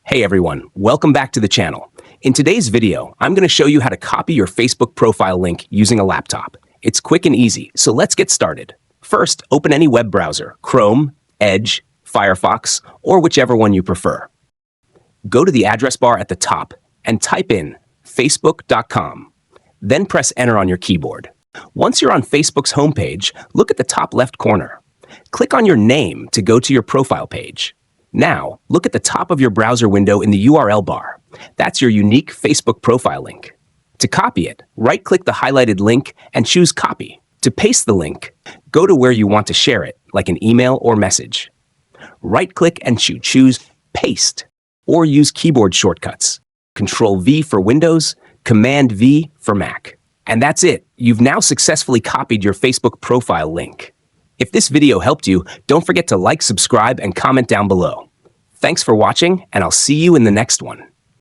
Hey everyone, welcome back to the channel. In today's video, I'm going to show you how to copy your Facebook profile link using a laptop. It's quick and easy, so let's get started. First, open any web browser, Chrome, Edge, Firefox, or whichever one you prefer. Go to the address bar at the top and type in facebook.com. Then press enter on your keyboard. Once you're on Facebook's homepage, look at the top left corner. Click on your name to go to your profile page. Now, look at the top of your browser window in the URL bar. That's your unique Facebook profile link. To copy it, right-click the highlighted link and choose Copy. To paste the link, go to where you want to share it, like an email or message. Right-click and choose Paste, or use keyboard shortcuts. Control-V for Windows, Command-V for Mac. And that's it. You've now successfully copied your Facebook profile link. If this video helped you, don't forget to like, subscribe, and comment down below. Thanks for watching, and I'll see you in the next one.